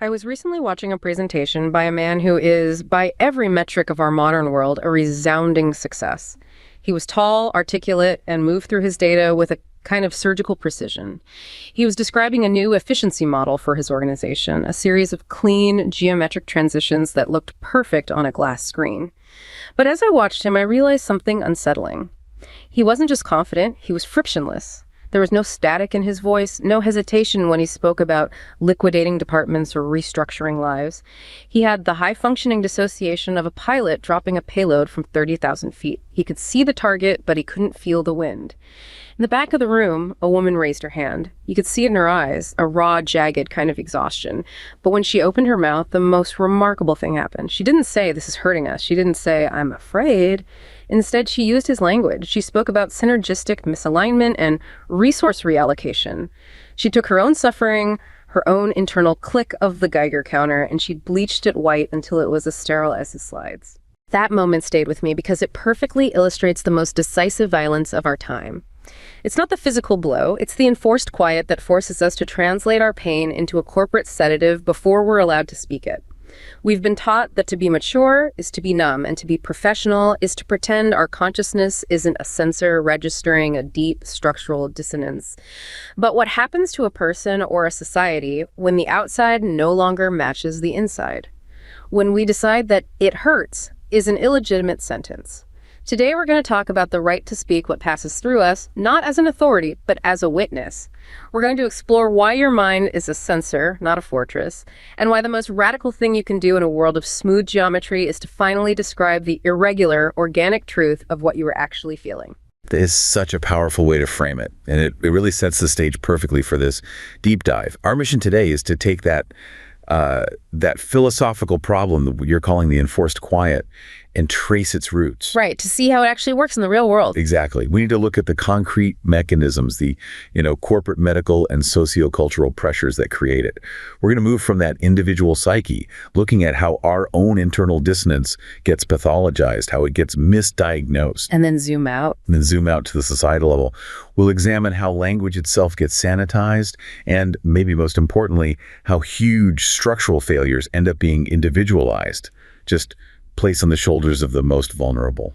I was recently watching a presentation by a man who is, by every metric of our modern world, a resounding success. He was tall, articulate, and moved through his data with a kind of surgical precision. He was describing a new efficiency model for his organization, a series of clean, geometric transitions that looked perfect on a glass screen. But as I watched him, I realized something unsettling. He wasn't just confident, he was frictionless. There was no static in his voice, no hesitation when he spoke about liquidating departments or restructuring lives. He had the high-functioning dissociation of a pilot dropping a payload from 30,000 feet. He could see the target, but he couldn't feel the wind. In the back of the room, a woman raised her hand. You could see it in her eyes, a raw, jagged kind of exhaustion. But when she opened her mouth, the most remarkable thing happened. She didn't say, "This is hurting us." She didn't say, "I'm afraid." Instead, she used his language. She spoke about synergistic misalignment and resource reallocation. She took her own suffering, her own internal click of the Geiger counter, and she bleached it white until it was as sterile as his slides. That moment stayed with me because it perfectly illustrates the most decisive violence of our time. It's not the physical blow, it's the enforced quiet that forces us to translate our pain into a corporate sedative before we're allowed to speak it. We've been taught that to be mature is to be numb, and to be professional is to pretend our consciousness isn't a sensor registering a deep structural dissonance. But what happens to a person or a society when the outside no longer matches the inside? When we decide that "it hurts" is an illegitimate sentence. Today we're going to talk about the right to speak what passes through us, not as an authority, but as a witness. We're going to explore why your mind is a sensor, not a fortress, and why the most radical thing you can do in a world of smooth geometry is to finally describe the irregular, organic truth of what you were actually feeling. That is such a powerful way to frame it, and it really sets the stage perfectly for this deep dive. Our mission today is to take that philosophical problem that you're calling the enforced quiet and trace its roots. Right, to see how it actually works in the real world. Exactly. We need to look at the concrete mechanisms, the corporate, medical, and sociocultural pressures that create it. We're going to move from that individual psyche, looking at how our own internal dissonance gets pathologized, how it gets misdiagnosed. And then zoom out. And then zoom out to the societal level. We'll examine how language itself gets sanitized, and maybe most importantly, how huge structural failures end up being individualized, just placed on the shoulders of the most vulnerable.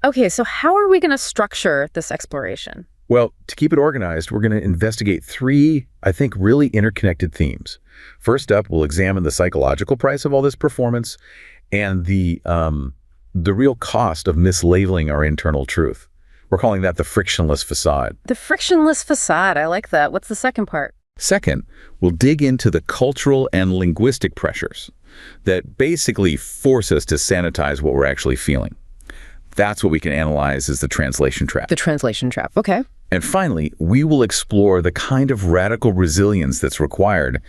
Okay, so how are we going to structure this exploration? Well, to keep it organized, we're going to investigate three, I think, really interconnected themes. First up, we'll examine the psychological price of all this performance and the real cost of mislabeling our internal truth. We're calling that the frictionless facade. The frictionless facade, I like that. What's the second part? Second, we'll dig into the cultural and linguistic pressures that basically force us to sanitize what we're actually feeling. That's what we can analyze as the translation trap. The translation trap, okay. And finally, we will explore the kind of radical resilience that's required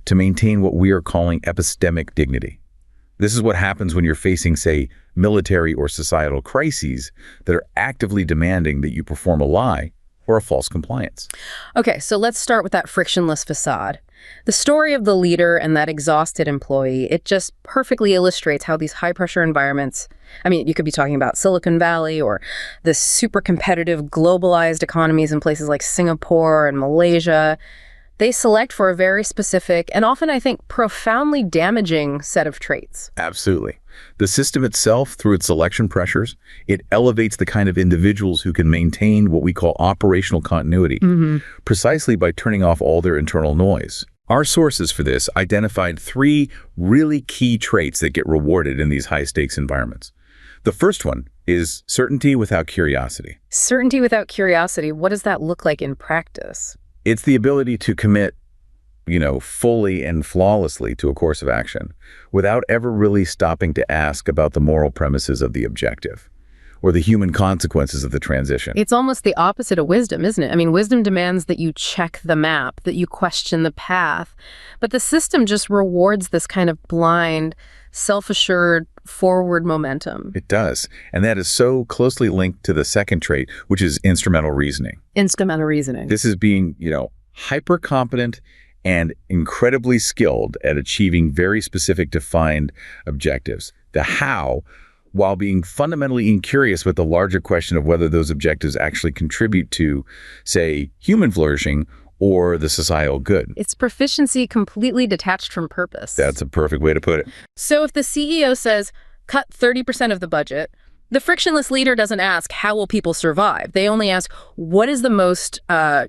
to maintain what we are calling epistemic dignity. This is what happens when you're facing, say, military or societal crises that are actively demanding that you perform a lie or a false compliance. Okay, so let's start with that frictionless facade. The story of the leader and that exhausted employee, it just perfectly illustrates how these high-pressure environments, you could be talking about Silicon Valley or the super competitive globalized economies in places like Singapore and Malaysia. They select for a very specific and often, I think, profoundly damaging set of traits. Absolutely. The system itself, through its selection pressures, it elevates the kind of individuals who can maintain what we call operational continuity, precisely by turning off all their internal noise. Our sources for this identified three really key traits that get rewarded in these high-stakes environments. The first one is certainty without curiosity. Certainty without curiosity, what does that look like in practice? It's the ability to commit, fully and flawlessly to a course of action without ever really stopping to ask about the moral premises of the objective or the human consequences of the transition. It's almost the opposite of wisdom, isn't it? Wisdom demands that you check the map, that you question the path, but the system just rewards this kind of blind, self-assured, forward momentum. It does. And that is so closely linked to the second trait, which is instrumental reasoning. Instrumental reasoning. This is being, hyper-competent and incredibly skilled at achieving very specific defined objectives. The how, while being fundamentally incurious with the larger question of whether those objectives actually contribute to, say, human flourishing or the societal good. It's proficiency completely detached from purpose. That's a perfect way to put it. So if the CEO says, cut 30% of the budget, the frictionless leader doesn't ask, how will people survive? They only ask, what is the most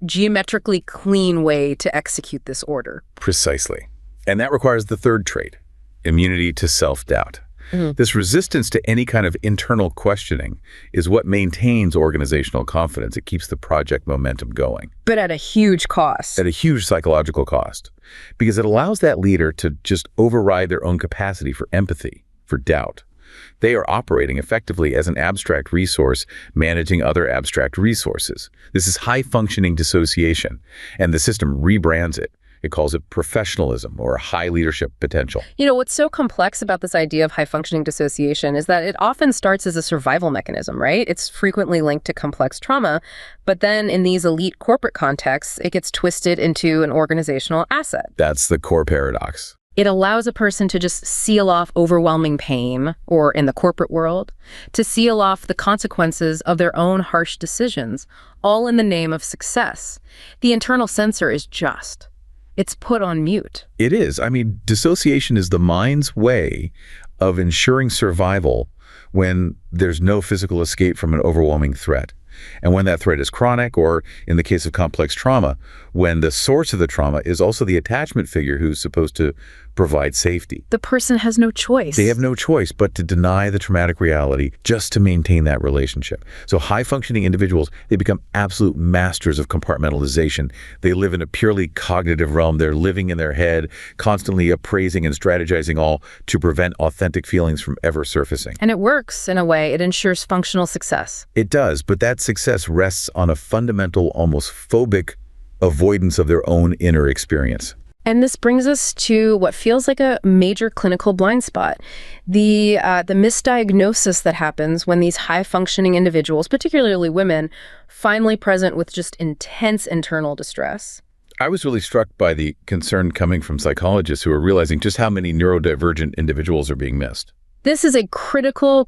geometrically clean way to execute this order? Precisely. And that requires the third trait, immunity to self-doubt. This resistance to any kind of internal questioning is what maintains organizational confidence. It keeps the project momentum going. But at a huge cost. At a huge psychological cost. Because it allows that leader to just override their own capacity for empathy, for doubt. They are operating effectively as an abstract resource managing other abstract resources. This is high-functioning dissociation, and the system rebrands it. It calls it professionalism or high leadership potential. You know, what's so complex about this idea of high-functioning dissociation is that it often starts as a survival mechanism, right? It's frequently linked to complex trauma, but then in these elite corporate contexts, it gets twisted into an organizational asset. That's the core paradox. It allows a person to just seal off overwhelming pain, or in the corporate world, to seal off the consequences of their own harsh decisions, all in the name of success. The internal censor is just. It's put on mute. It is. I mean, dissociation is the mind's way of ensuring survival when there's no physical escape from an overwhelming threat. And when that threat is chronic, or in the case of complex trauma, when the source of the trauma is also the attachment figure who's supposed to provide safety. The person has no choice. They have no choice but to deny the traumatic reality just to maintain that relationship. So high-functioning individuals, they become absolute masters of compartmentalization. They live in a purely cognitive realm. They're living in their head, constantly appraising and strategizing, all to prevent authentic feelings from ever surfacing. And it works in a way. It ensures functional success. It does, but that success rests on a fundamental, almost phobic avoidance of their own inner experience. And this brings us to what feels like a major clinical blind spot, the misdiagnosis that happens when these high-functioning individuals, particularly women, finally present with just intense internal distress. I was really struck by the concern coming from psychologists who are realizing just how many neurodivergent individuals are being missed. This is a critical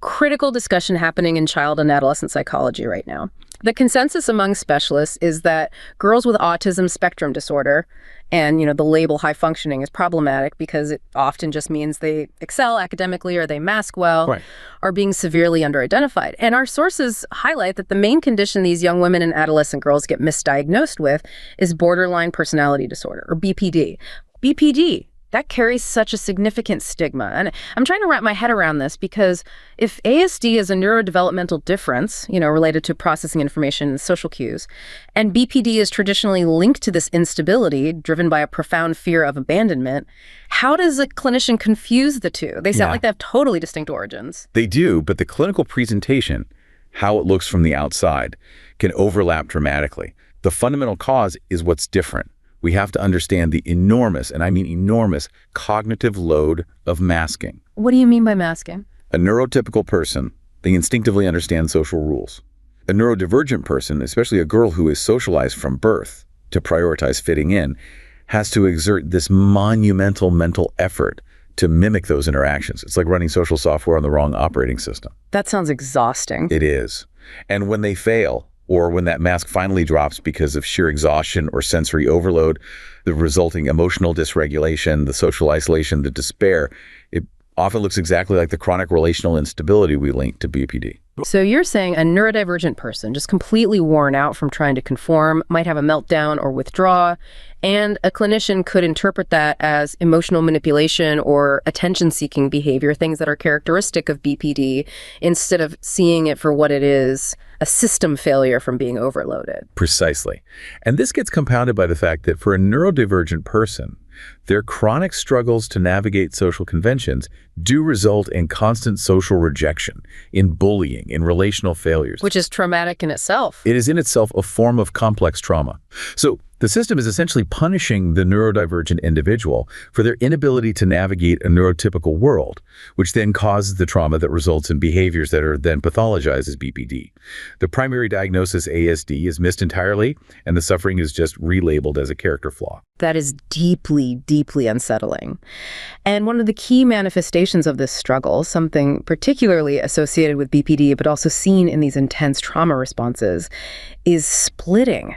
discussion happening in child and adolescent psychology right now. The consensus among specialists is that girls with autism spectrum disorder, and the label high functioning is problematic because it often just means they excel academically or they mask well, Right. are being severely underidentified. And our sources highlight that the main condition these young women and adolescent girls get misdiagnosed with is borderline personality disorder, or BPD. BPD. That carries such a significant stigma. And I'm trying to wrap my head around this because if ASD is a neurodevelopmental difference, related to processing information and social cues, and BPD is traditionally linked to this instability driven by a profound fear of abandonment, how does a clinician confuse the two? They sound like they have totally distinct origins. They do, but the clinical presentation, how it looks from the outside, can overlap dramatically. The fundamental cause is what's different. We have to understand the enormous, and I mean enormous, cognitive load of masking. What do you mean by masking? A neurotypical person, they instinctively understand social rules. A neurodivergent person, especially a girl who is socialized from birth to prioritize fitting in, has to exert this monumental mental effort to mimic those interactions. It's like running social software on the wrong operating system. That sounds exhausting. It is. And when they fail, or when that mask finally drops because of sheer exhaustion or sensory overload, the resulting emotional dysregulation, the social isolation, the despair, it often looks exactly like the chronic relational instability we link to BPD. So you're saying a neurodivergent person, just completely worn out from trying to conform, might have a meltdown or withdraw, and a clinician could interpret that as emotional manipulation or attention-seeking behavior, things that are characteristic of BPD, instead of seeing it for what it is, a system failure from being overloaded. Precisely. And this gets compounded by the fact that for a neurodivergent person, their chronic struggles to navigate social conventions do result in constant social rejection, in bullying, in relational failures. Which is traumatic in itself. It is in itself a form of complex trauma. So the system is essentially punishing the neurodivergent individual for their inability to navigate a neurotypical world, which then causes the trauma that results in behaviors that are then pathologized as BPD. The primary diagnosis, ASD, is missed entirely, and the suffering is just relabeled as a character flaw. That is deeply, deeply unsettling. And one of the key manifestations of this struggle, something particularly associated with BPD, but also seen in these intense trauma responses, is splitting.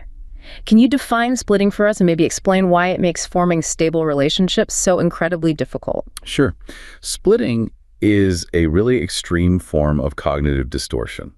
Can you define splitting for us and maybe explain why it makes forming stable relationships so incredibly difficult? Sure. Splitting is a really extreme form of cognitive distortion.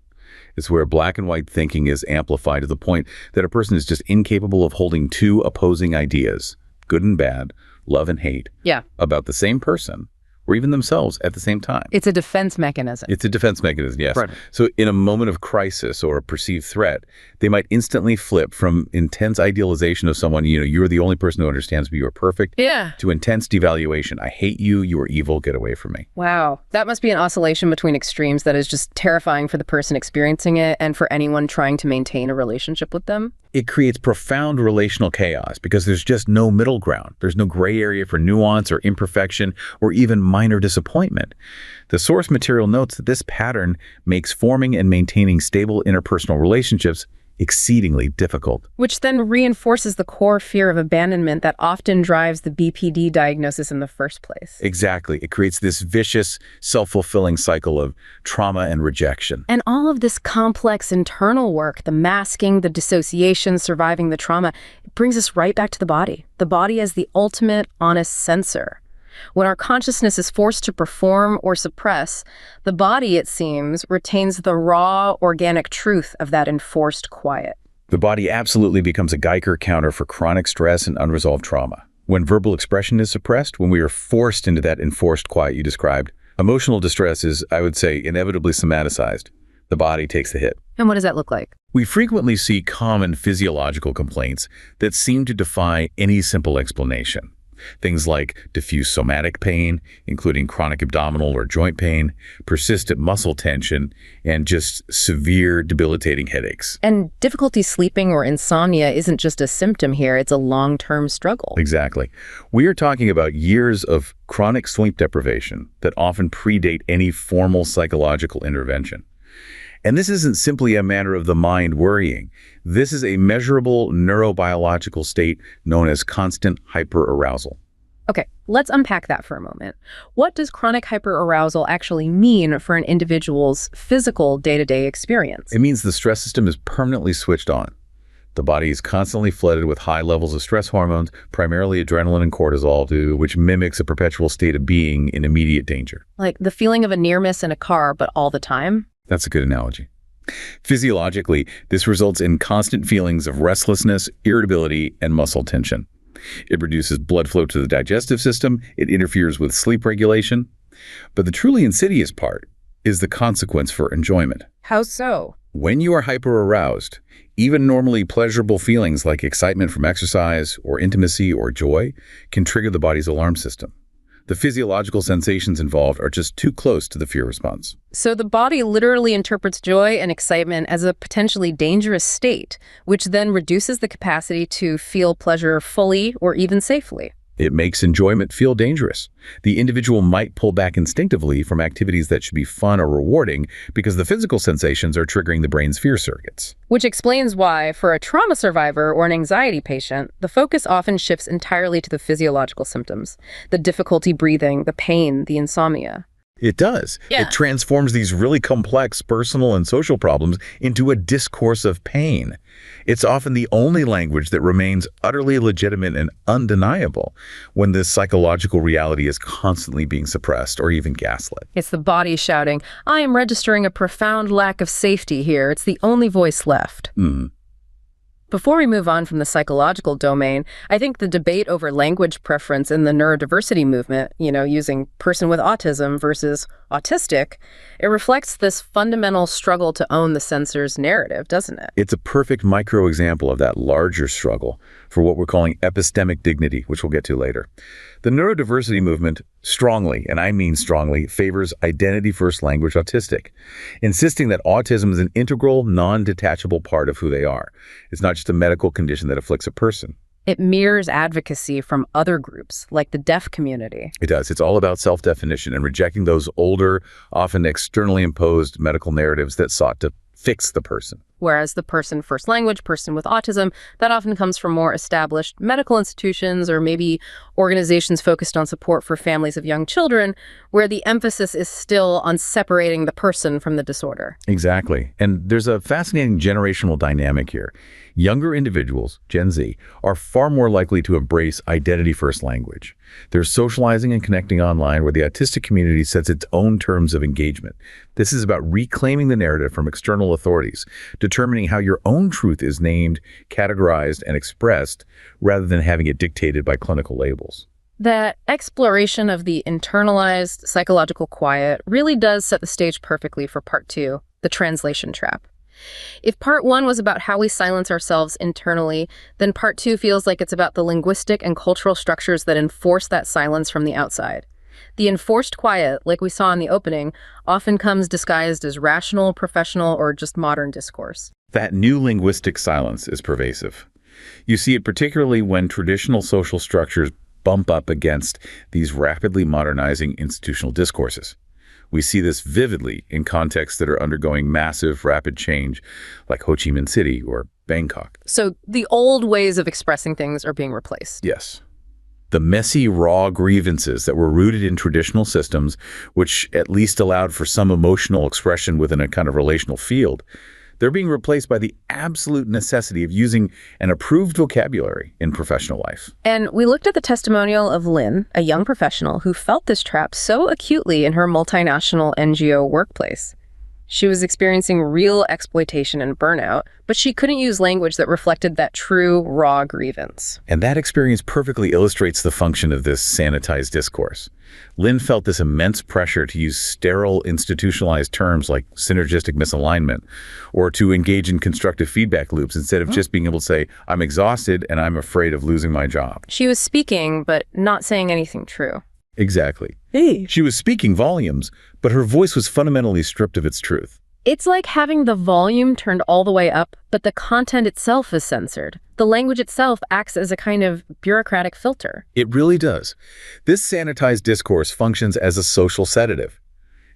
It's where black and white thinking is amplified to the point that a person is just incapable of holding two opposing ideas, good and bad, love and hate, Yeah. about the same person or even themselves at the same time. It's a defense mechanism. It's a defense mechanism, yes. Right. So in a moment of crisis or a perceived threat, they might instantly flip from intense idealization of someone, you're the only person who understands me, you're perfect, Yeah. to intense devaluation. I hate you, you are evil, get away from me. Wow. That must be an oscillation between extremes that is just terrifying for the person experiencing it and for anyone trying to maintain a relationship with them. It creates profound relational chaos because there's just no middle ground. There's no gray area for nuance or imperfection or even minor disappointment. The source material notes that this pattern makes forming and maintaining stable interpersonal relationships exceedingly difficult. Which then reinforces the core fear of abandonment that often drives the BPD diagnosis in the first place. Exactly. It creates this vicious, self-fulfilling cycle of trauma and rejection. And all of this complex internal work, the masking, the dissociation, surviving the trauma, it brings us right back to the body as the ultimate honest censor. When our consciousness is forced to perform or suppress, the body, it seems, retains the raw, organic truth of that enforced quiet. The body absolutely becomes a Geiger counter for chronic stress and unresolved trauma. When verbal expression is suppressed, when we are forced into that enforced quiet you described, emotional distress is, I would say, inevitably somaticized. The body takes the hit. And what does that look like? We frequently see common physiological complaints that seem to defy any simple explanation. Things like diffuse somatic pain, including chronic abdominal or joint pain, persistent muscle tension, and just severe debilitating headaches. And difficulty sleeping or insomnia isn't just a symptom here, it's a long-term struggle. Exactly. We are talking about years of chronic sleep deprivation that often predate any formal psychological intervention. And this isn't simply a matter of the mind worrying. This is a measurable neurobiological state known as constant hyperarousal. Okay, let's unpack that for a moment. What does chronic hyperarousal actually mean for an individual's physical day-to-day experience? It means the stress system is permanently switched on. The body is constantly flooded with high levels of stress hormones, primarily adrenaline and cortisol, which mimics a perpetual state of being in immediate danger. Like the feeling of a near miss in a car, but all the time? That's a good analogy. Physiologically, this results in constant feelings of restlessness, irritability, and muscle tension. It reduces blood flow to the digestive system. It interferes with sleep regulation. But the truly insidious part is the consequence for enjoyment. How so? When you are hyperaroused, even normally pleasurable feelings like excitement from exercise or intimacy or joy can trigger the body's alarm system. The physiological sensations involved are just too close to the fear response. So the body literally interprets joy and excitement as a potentially dangerous state, which then reduces the capacity to feel pleasure fully or even safely. It makes enjoyment feel dangerous. The individual might pull back instinctively from activities that should be fun or rewarding because the physical sensations are triggering the brain's fear circuits. Which explains why, for a trauma survivor or an anxiety patient, the focus often shifts entirely to the physiological symptoms, the difficulty breathing, the pain, the insomnia. It does. Yeah. It transforms these really complex personal and social problems into a discourse of pain. It's often the only language that remains utterly legitimate and undeniable when this psychological reality is constantly being suppressed or even gaslit. It's the body shouting, I am registering a profound lack of safety here. It's the only voice left. Before we move on from the psychological domain, I think the debate over language preference in the neurodiversity movement, using person with autism versus autistic, it reflects this fundamental struggle to own the censor's narrative, doesn't it? It's a perfect micro example of that larger struggle for what we're calling epistemic dignity, which we'll get to later. The neurodiversity movement strongly, and I mean strongly, favors identity-first language autistic, insisting that autism is an integral, non-detachable part of who they are. It's not just a medical condition that afflicts a person. It mirrors advocacy from other groups, like the deaf community. It does. It's all about self-definition and rejecting those older, often externally imposed medical narratives that sought to fix the person. Whereas the person first language, person with autism, that often comes from more established medical institutions or maybe organizations focused on support for families of young children, where the emphasis is still on separating the person from the disorder. Exactly. And there's a fascinating generational dynamic here. Younger individuals, Gen Z, are far more likely to embrace identity-first language. They're socializing and connecting online where the autistic community sets its own terms of engagement. This is about reclaiming the narrative from external authorities, determining how your own truth is named, categorized, and expressed, rather than having it dictated by clinical labels. That exploration of the internalized psychological quiet really does set the stage perfectly for part 2, the translation trap. If part 1 was about how we silence ourselves internally, then part 2 feels like it's about the linguistic and cultural structures that enforce that silence from the outside. The enforced quiet, like we saw in the opening, often comes disguised as rational, professional, or just modern discourse. That new linguistic silence is pervasive. You see it particularly when traditional social structures bump up against these rapidly modernizing institutional discourses. We see this vividly in contexts that are undergoing massive, rapid change, like Ho Chi Minh City or Bangkok. So the old ways of expressing things are being replaced. Yes. The messy, raw grievances that were rooted in traditional systems, which at least allowed for some emotional expression within a kind of relational field, they're being replaced by the absolute necessity of using an approved vocabulary in professional life. And we looked at the testimonial of Lynn, a young professional who felt this trap so acutely in her multinational NGO workplace. She was experiencing real exploitation and burnout, but she couldn't use language that reflected that true, raw grievance. And that experience perfectly illustrates the function of this sanitized discourse. Lynn felt this immense pressure to use sterile, institutionalized terms like synergistic misalignment, or to engage in constructive feedback loops instead of just being able to say, I'm exhausted and I'm afraid of losing my job. She was speaking, but not saying anything true. Exactly. Hey. She was speaking volumes, but her voice was fundamentally stripped of its truth. It's like having the volume turned all the way up, but the content itself is censored. The language itself acts as a kind of bureaucratic filter. It really does. This sanitized discourse functions as a social sedative.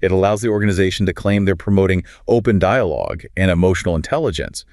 It allows the organization to claim they're promoting open dialogue and emotional intelligence,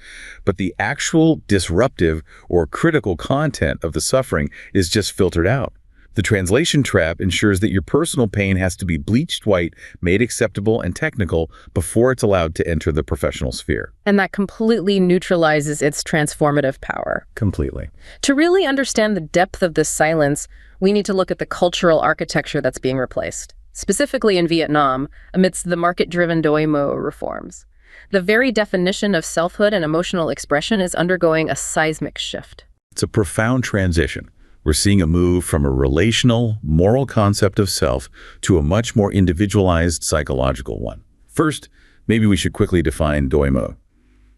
but the actual disruptive or critical content of the suffering is just filtered out. The translation trap ensures that your personal pain has to be bleached white, made acceptable and technical before it's allowed to enter the professional sphere. And that completely neutralizes its transformative power. Completely. To really understand the depth of this silence, we need to look at the cultural architecture that's being replaced, specifically in Vietnam, amidst the market-driven Doi Mo reforms. The very definition of selfhood and emotional expression is undergoing a seismic shift. It's a profound transition. We're seeing a move from a relational, moral concept of self to a much more individualized psychological one. First, maybe we should quickly define Doi Mo.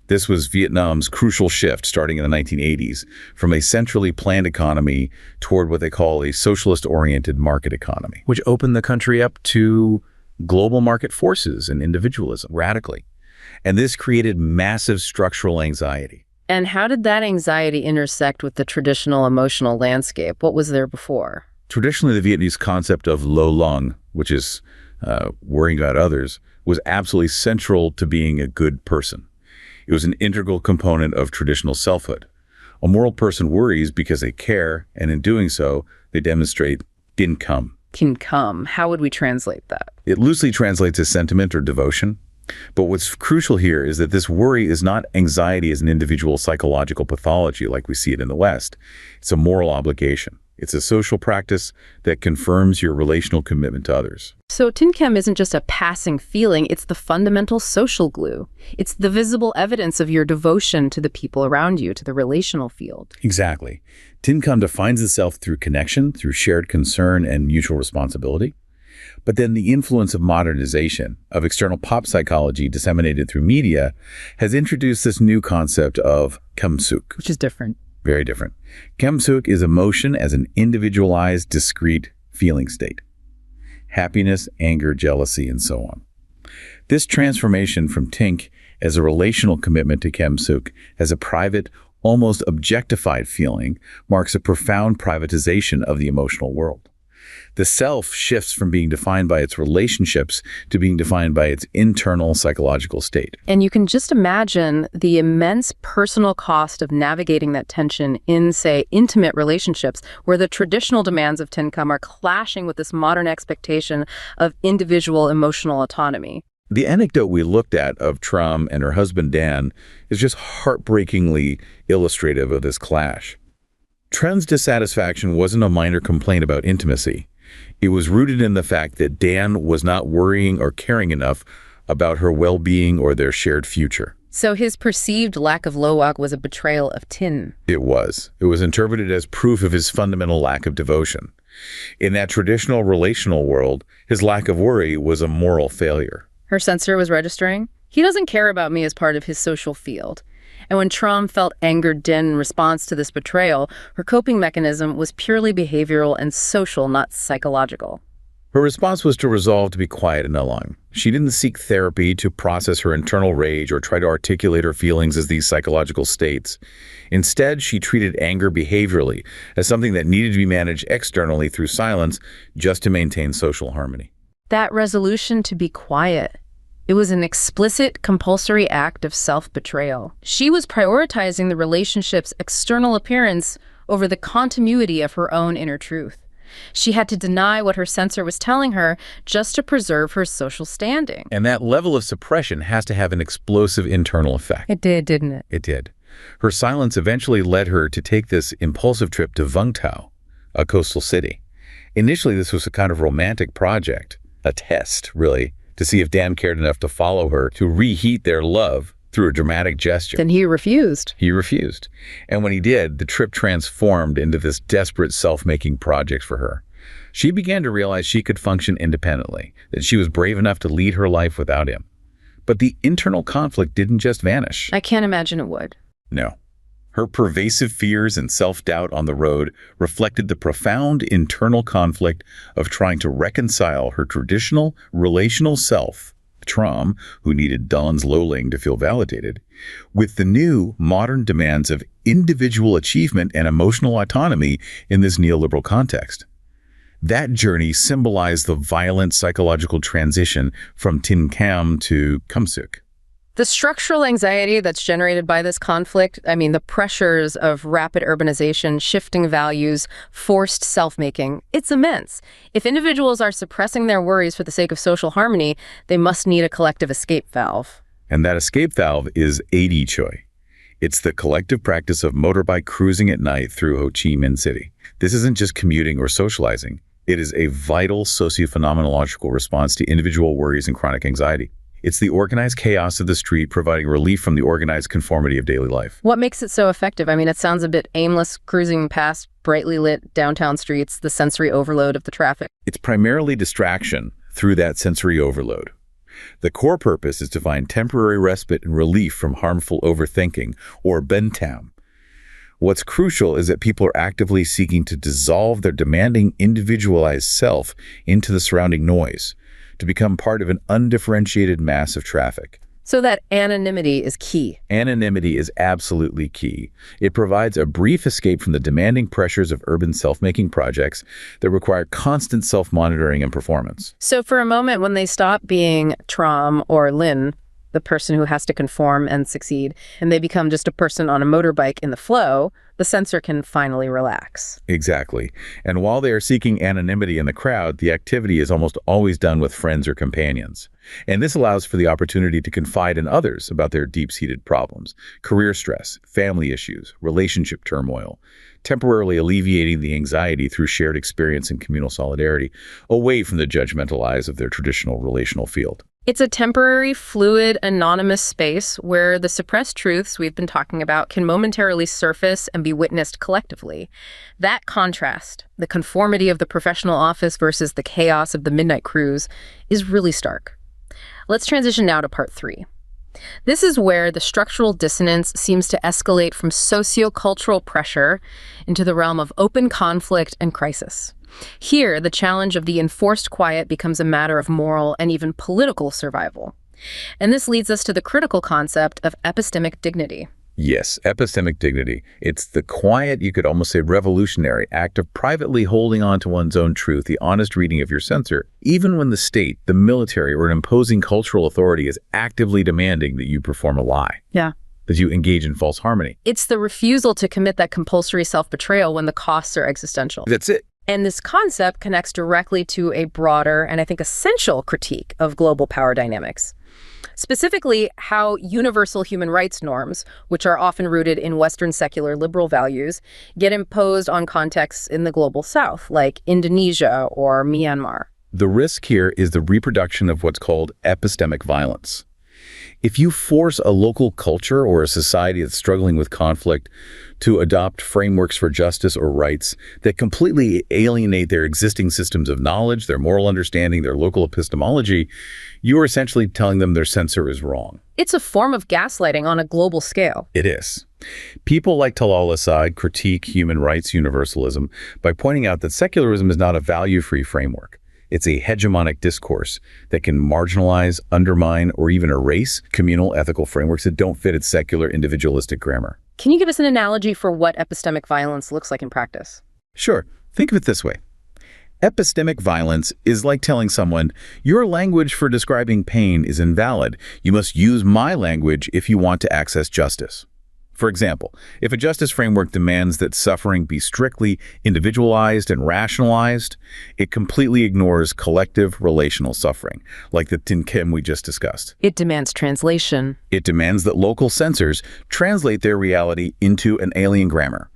This was Vietnam's crucial shift starting in the 1980s from a centrally planned economy toward what they call a socialist-oriented market economy, which opened the country up to global market forces and individualism radically. And this created massive structural anxiety. And how did that anxiety intersect with the traditional emotional landscape? What was there before? Traditionally, the Vietnamese concept of lo lung, which is worrying about others, was absolutely central to being a good person. It was an integral component of traditional selfhood. A moral person worries because they care, and in doing so, they demonstrate tin kham. Tin kham. How would we translate that? It loosely translates as sentiment or devotion. But what's crucial here is that this worry is not anxiety as an individual psychological pathology like we see it in the West. It's a moral obligation. It's a social practice that confirms your relational commitment to others. So tin kham isn't just a passing feeling, it's the fundamental social glue. It's the visible evidence of your devotion to the people around you, to the relational field. Exactly. Tin kham defines itself through connection, through shared concern and mutual responsibility. But then the influence of modernization, of external pop psychology disseminated through media, has introduced this new concept of kamsuk. Which is different. Very different. Kamsuk is emotion as an individualized, discrete feeling state. Happiness, anger, jealousy, and so on. This transformation from Tink as a relational commitment to kamsuk as a private, almost objectified feeling marks a profound privatization of the emotional world. The self shifts from being defined by its relationships to being defined by its internal psychological state. And you can just imagine the immense personal cost of navigating that tension in, say, intimate relationships, where the traditional demands of tin kham are clashing with this modern expectation of individual emotional autonomy. The anecdote we looked at of Trum and her husband Dan is just heartbreakingly illustrative of this clash. Trum's dissatisfaction wasn't a minor complaint about intimacy. It was rooted in the fact that Dan was not worrying or caring enough about her well-being or their shared future. So his perceived lack of lowak was a betrayal of Tin. It was. It was interpreted as proof of his fundamental lack of devotion. In that traditional relational world, his lack of worry was a moral failure. Her sensor was registering. He doesn't care about me as part of his social field. And when Trum felt angered Din in response to this betrayal, her coping mechanism was purely behavioral and social, not psychological. Her response was to resolve to be quiet and alone. She didn't seek therapy to process her internal rage or try to articulate her feelings as these psychological states. Instead, she treated anger behaviorally as something that needed to be managed externally through silence just to maintain social harmony. That resolution to be quiet, it was an explicit, compulsory act of self-betrayal. She was prioritizing the relationship's external appearance over the continuity of her own inner truth. She had to deny what her sensor was telling her just to preserve her social standing. And that level of suppression has to have an explosive internal effect. It did, didn't it? It did. Her silence eventually led her to take this impulsive trip to Vung Tau, a coastal city. Initially, this was a kind of romantic project, a test, really, to see if Dan cared enough to follow her to reheat their love through a dramatic gesture. Then he refused. He refused. And when he did, the trip transformed into this desperate self-making project for her. She began to realize she could function independently, that she was brave enough to lead her life without him. But the internal conflict didn't just vanish. I can't imagine it would. No. Her pervasive fears and self-doubt on the road reflected the profound internal conflict of trying to reconcile her traditional relational self, Trum, who needed Don's lowling to feel validated, with the new modern demands of individual achievement and emotional autonomy in this neoliberal context. That journey symbolized the violent psychological transition from Tin Cam to Kumsuk. The structural anxiety that's generated by this conflict, the pressures of rapid urbanization, shifting values, forced self-making, it's immense. If individuals are suppressing their worries for the sake of social harmony, they must need a collective escape valve. And that escape valve is AD Choi. It's the collective practice of motorbike cruising at night through Ho Chi Minh City. This isn't just commuting or socializing. It is a vital socio-phenomenological response to individual worries and chronic anxiety. It's the organized chaos of the street providing relief from the organized conformity of daily life. What makes it so effective? It sounds a bit aimless, cruising past brightly lit downtown streets, the sensory overload of the traffic. It's primarily distraction through that sensory overload. The core purpose is to find temporary respite and relief from harmful overthinking, or bentam. What's crucial is that people are actively seeking to dissolve their demanding individualized self into the surrounding noise, to become part of an undifferentiated mass of traffic. So that anonymity is key. Anonymity is absolutely key. It provides a brief escape from the demanding pressures of urban self-making projects that require constant self-monitoring and performance. So for a moment, when they stop being Trum or Lin, the person who has to conform and succeed, and they become just a person on a motorbike in the flow, the sensor can finally relax. Exactly. And while they are seeking anonymity in the crowd, the activity is almost always done with friends or companions. And this allows for the opportunity to confide in others about their deep-seated problems, career stress, family issues, relationship turmoil, temporarily alleviating the anxiety through shared experience and communal solidarity, away from the judgmental eyes of their traditional relational field. It's a temporary, fluid, anonymous space where the suppressed truths we've been talking about can momentarily surface and be witnessed collectively. That contrast, the conformity of the professional office versus the chaos of the midnight cruise, is really stark. Let's transition now to part 3. This is where the structural dissonance seems to escalate from sociocultural pressure into the realm of open conflict and crisis. Here, the challenge of the enforced quiet becomes a matter of moral and even political survival. And this leads us to the critical concept of epistemic dignity. Yes, epistemic dignity. It's the quiet, you could almost say revolutionary, act of privately holding on to one's own truth, the honest reading of your sensor, even when the state, the military, or an imposing cultural authority is actively demanding that you perform a lie. Yeah. That you engage in false harmony. It's the refusal to commit that compulsory self-betrayal when the costs are existential. That's it. And this concept connects directly to a broader and I think essential critique of global power dynamics. Specifically, how universal human rights norms, which are often rooted in Western secular liberal values, get imposed on contexts in the global South, like Indonesia or Myanmar. The risk here is the reproduction of what's called epistemic violence. If you force a local culture or a society that's struggling with conflict to adopt frameworks for justice or rights that completely alienate their existing systems of knowledge, their moral understanding, their local epistemology, you are essentially telling them their censor is wrong. It's a form of gaslighting on a global scale. It is. People like Talal Asad critique human rights universalism by pointing out that secularism is not a value-free framework. It's a hegemonic discourse that can marginalize, undermine, or even erase communal ethical frameworks that don't fit its secular individualistic grammar. Can you give us an analogy for what epistemic violence looks like in practice? Sure. Think of it this way. Epistemic violence is like telling someone, your language for describing pain is invalid. You must use my language if you want to access justice. For example, if a justice framework demands that suffering be strictly individualized and rationalized, it completely ignores collective relational suffering, like the Tinkem we just discussed. It demands translation. It demands that local censors translate their reality into an alien grammar,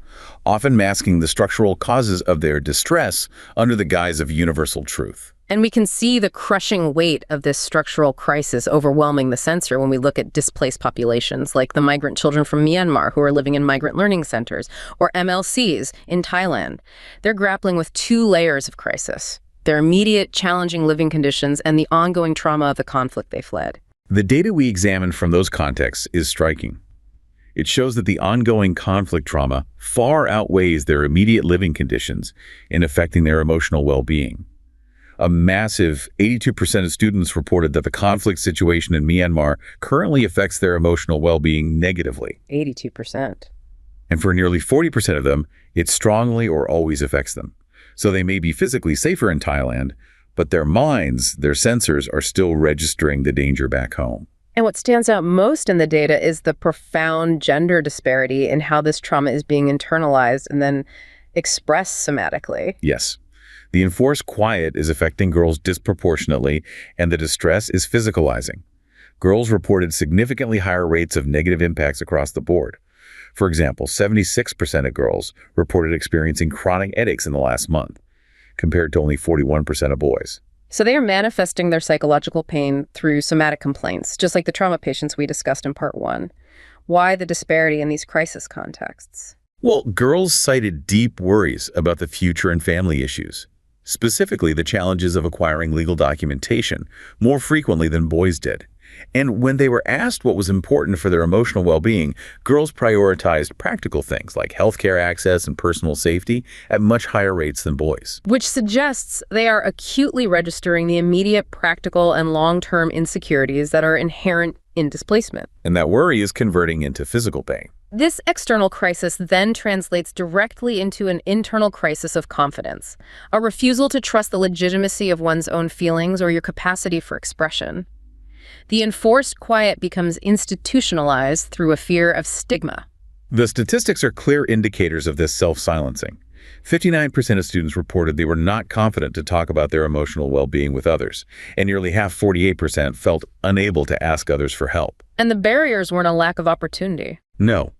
often masking the structural causes of their distress under the guise of universal truth. And we can see the crushing weight of this structural crisis overwhelming the censor when we look at displaced populations like the migrant children from Myanmar who are living in migrant learning centers, or MLCs in Thailand. They're grappling with two layers of crisis: their immediate challenging living conditions and the ongoing trauma of the conflict they fled. The data we examined from those contexts is striking. It shows that the ongoing conflict trauma far outweighs their immediate living conditions in affecting their emotional well-being. A massive 82% of students reported that the conflict situation in Myanmar currently affects their emotional well-being negatively. 82%. And for nearly 40% of them, it strongly or always affects them. So they may be physically safer in Thailand, but their minds, their sensors, are still registering the danger back home. And what stands out most in the data is the profound gender disparity in how this trauma is being internalized and then expressed somatically. Yes. The enforced quiet is affecting girls disproportionately, and the distress is physicalizing. Girls reported significantly higher rates of negative impacts across the board. For example, 76% of girls reported experiencing chronic headaches in the last month, compared to only 41% of boys. So they are manifesting their psychological pain through somatic complaints, just like the trauma patients we discussed in part 1. Why the disparity in these crisis contexts? Well, girls cited deep worries about the future and family issues, specifically the challenges of acquiring legal documentation more frequently than boys did. And when they were asked what was important for their emotional well-being, girls prioritized practical things like healthcare access and personal safety at much higher rates than boys. Which suggests they are acutely registering the immediate practical and long-term insecurities that are inherent in displacement. And that worry is converting into physical pain. This external crisis then translates directly into an internal crisis of confidence, a refusal to trust the legitimacy of one's own feelings or your capacity for expression. The enforced quiet becomes institutionalized through a fear of stigma. The statistics are clear indicators of this self-silencing. 59% of students reported they were not confident to talk about their emotional well-being with others, and nearly half, 48%, felt unable to ask others for help. And the barriers weren't a lack of opportunity. No.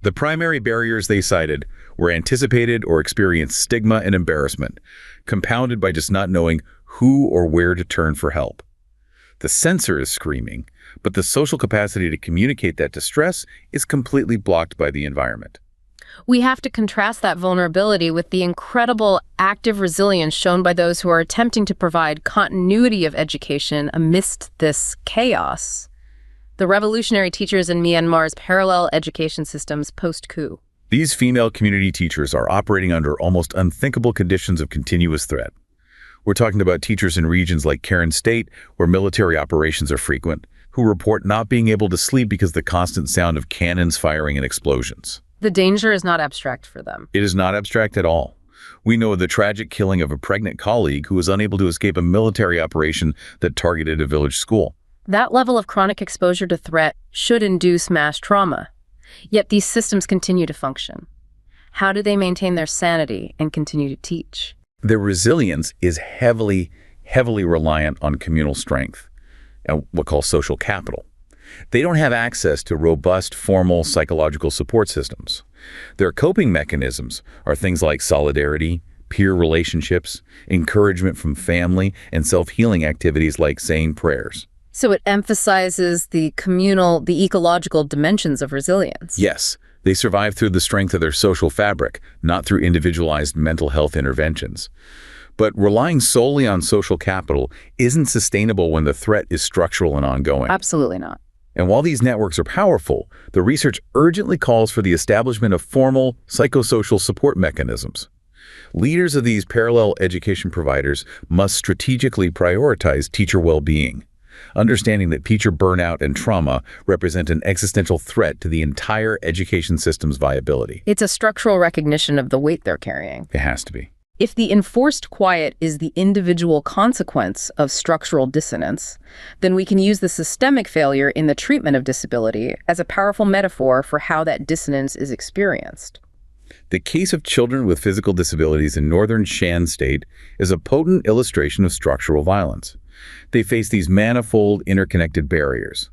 The primary barriers they cited were anticipated or experienced stigma and embarrassment, compounded by just not knowing who or where to turn for help. The censor is screaming, but the social capacity to communicate that distress is completely blocked by the environment. We have to contrast that vulnerability with the incredible active resilience shown by those who are attempting to provide continuity of education amidst this chaos. The revolutionary teachers in Myanmar's parallel education systems post-coup. These female community teachers are operating under almost unthinkable conditions of continuous threat. We're talking about teachers in regions like Karen State, where military operations are frequent, who report not being able to sleep because of the constant sound of cannons firing and explosions. The danger is not abstract for them. It is not abstract at all. We know of the tragic killing of a pregnant colleague who was unable to escape a military operation that targeted a village school. That level of chronic exposure to threat should induce mass trauma. Yet these systems continue to function. How do they maintain their sanity and continue to teach? Their resilience is heavily reliant on communal strength and what we call social capital. They don't have access to robust, formal psychological support systems. Their coping mechanisms are things like solidarity, peer relationships, encouragement from family, and self-healing activities like saying prayers. So it emphasizes the communal, the ecological dimensions of resilience. Yes, they survive through the strength of their social fabric, not through individualized mental health interventions. But relying solely on social capital isn't sustainable when the threat is structural and ongoing. Absolutely not. And while these networks are powerful, the research urgently calls for the establishment of formal psychosocial support mechanisms. Leaders of these parallel education providers must strategically prioritize teacher well-being, understanding that teacher burnout and trauma represent an existential threat to the entire education system's viability. It's a structural recognition of the weight they're carrying. It has to be. If the enforced quiet is the individual consequence of structural dissonance, then we can use the systemic failure in the treatment of disability as a powerful metaphor for how that dissonance is experienced. The case of children with physical disabilities in northern Shan State is a potent illustration of structural violence. They face these manifold, interconnected barriers.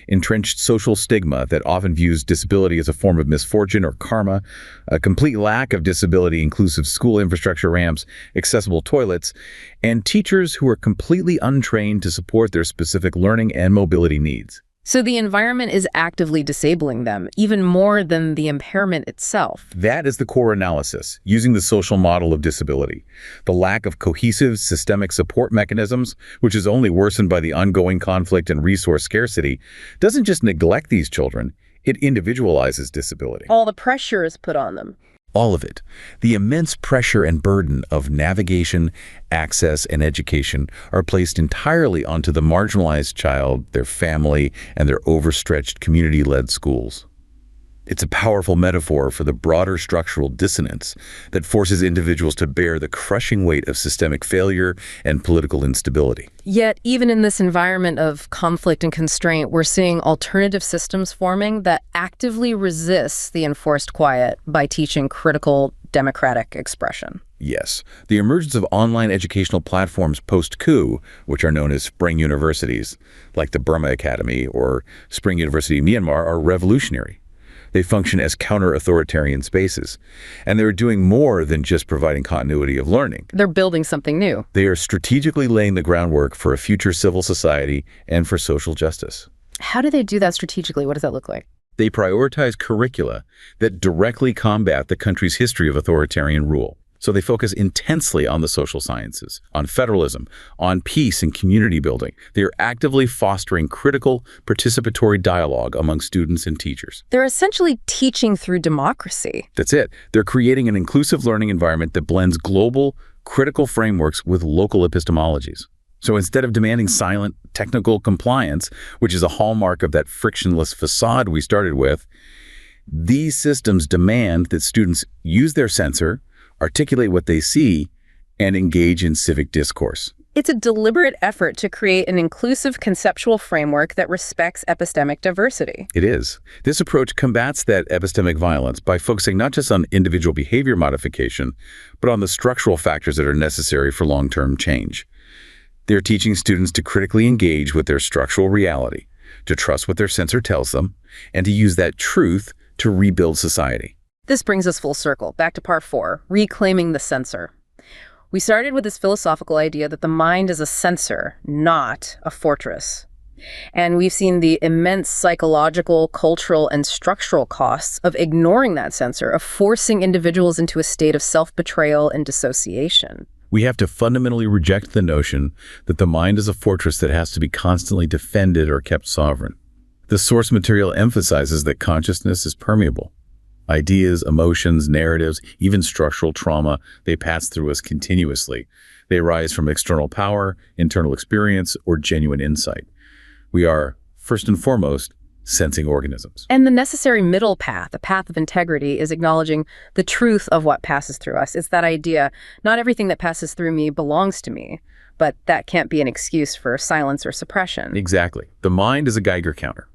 Entrenched social stigma that often views disability as a form of misfortune or karma, a complete lack of disability-inclusive school infrastructure ramps, accessible toilets, and teachers who are completely untrained to support their specific learning and mobility needs. So the environment is actively disabling them, even more than the impairment itself. That is the core analysis, using the social model of disability. The lack of cohesive systemic support mechanisms, which is only worsened by the ongoing conflict and resource scarcity, doesn't just neglect these children, it individualizes disability. All the pressure is put on them. All of it. The immense pressure and burden of navigation, access, and education are placed entirely onto the marginalized child, their family, and their overstretched community-led schools. It's a powerful metaphor for the broader structural dissonance that forces individuals to bear the crushing weight of systemic failure and political instability. Yet, even in this environment of conflict and constraint, we're seeing alternative systems forming that actively resists the enforced quiet by teaching critical democratic expression. Yes, the emergence of online educational platforms post-coup, which are known as Spring Universities, like the Burma Academy or Spring University Myanmar, are revolutionary. They function as counter-authoritarian spaces, and they're doing more than just providing continuity of learning. They're building something new. They are strategically laying the groundwork for a future civil society and for social justice. How do they do that strategically? What does that look like? They prioritize curricula that directly combat the country's history of authoritarian rule. So they focus intensely on the social sciences, on federalism, on peace and community building. They are actively fostering critical, participatory dialogue among students and teachers. They're essentially teaching through democracy. That's it. They're creating an inclusive learning environment that blends global, critical frameworks with local epistemologies. So instead of demanding silent, technical compliance, which is a hallmark of that frictionless facade we started with, these systems demand that students use their sensor, articulate what they see, and engage in civic discourse. It's a deliberate effort to create an inclusive conceptual framework that respects epistemic diversity. It is. This approach combats that epistemic violence by focusing not just on individual behavior modification, but on the structural factors that are necessary for long-term change. They're teaching students to critically engage with their structural reality, to trust what their sensor tells them, and to use that truth to rebuild society. This brings us full circle, back to part 4, reclaiming the sensor. We started with this philosophical idea that the mind is a sensor, not a fortress. And we've seen the immense psychological, cultural, and structural costs of ignoring that sensor, of forcing individuals into a state of self-betrayal and dissociation. We have to fundamentally reject the notion that the mind is a fortress that has to be constantly defended or kept sovereign. The source material emphasizes that consciousness is permeable. Ideas, emotions, narratives, even structural trauma, they pass through us continuously. They arise from external power, internal experience, or genuine insight. We are, first and foremost, sensing organisms. And the necessary middle path, the path of integrity, is acknowledging the truth of what passes through us. It's that idea, not everything that passes through me belongs to me, but that can't be an excuse for silence or suppression. Exactly. The mind is a Geiger counter.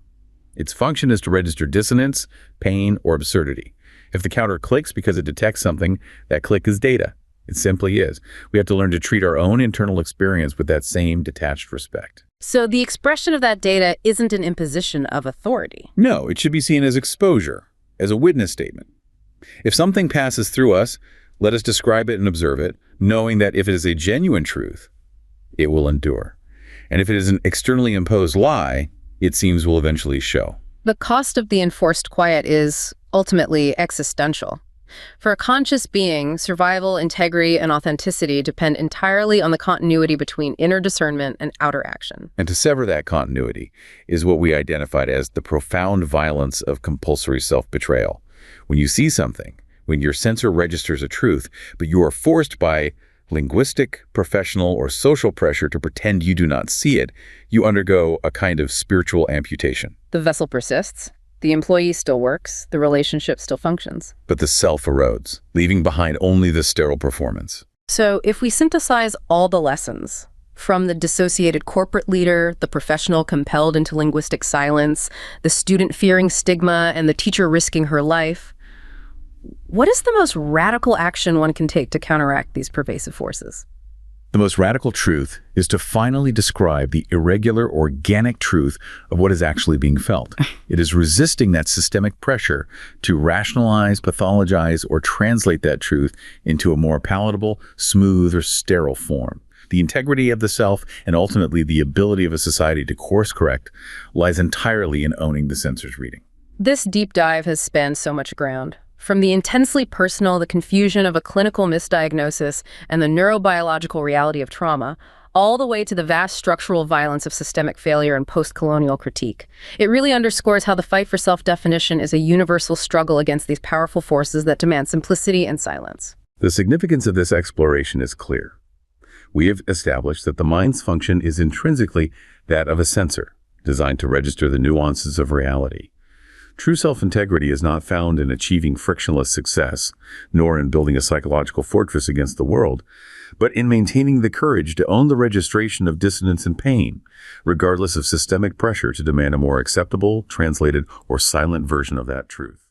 Its function is to register dissonance, pain, or absurdity. If the counter clicks because it detects something, that click is data. It simply is. We have to learn to treat our own internal experience with that same detached respect. So the expression of that data isn't an imposition of authority. No, it should be seen as exposure, as a witness statement. If something passes through us, let us describe it and observe it, knowing that if it is a genuine truth, it will endure. And if it is an externally imposed lie, it seems will eventually show. The cost of the enforced quiet is ultimately existential. For a conscious being, survival, integrity, and authenticity depend entirely on the continuity between inner discernment and outer action. And to sever that continuity is what we identified as the profound violence of compulsory self-betrayal. When you see something, when your sensor registers a truth, but you are forced by linguistic, professional, or social pressure to pretend you do not see it, you undergo a kind of spiritual amputation. The vessel persists. The employee still works, the relationship still functions. But the self erodes, leaving behind only the sterile performance. So if we synthesize all the lessons, from the dissociated corporate leader, the professional compelled into linguistic silence, the student fearing stigma, and the teacher risking her life, what is the most radical action one can take to counteract these pervasive forces? The most radical truth is to finally describe the irregular, organic truth of what is actually being felt. It is resisting that systemic pressure to rationalize, pathologize, or translate that truth into a more palatable, smooth, or sterile form. The integrity of the self, and ultimately the ability of a society to course correct, lies entirely in owning the sensor's reading. This deep dive has spanned so much ground. From the intensely personal, the confusion of a clinical misdiagnosis, and the neurobiological reality of trauma, all the way to the vast structural violence of systemic failure and post-colonial critique. It really underscores how the fight for self-definition is a universal struggle against these powerful forces that demand simplicity and silence. The significance of this exploration is clear. We have established that the mind's function is intrinsically that of a sensor, designed to register the nuances of reality. True self-integrity is not found in achieving frictionless success, nor in building a psychological fortress against the world, but in maintaining the courage to own the registration of dissonance and pain, regardless of systemic pressure to demand a more acceptable, translated, or silent version of that truth.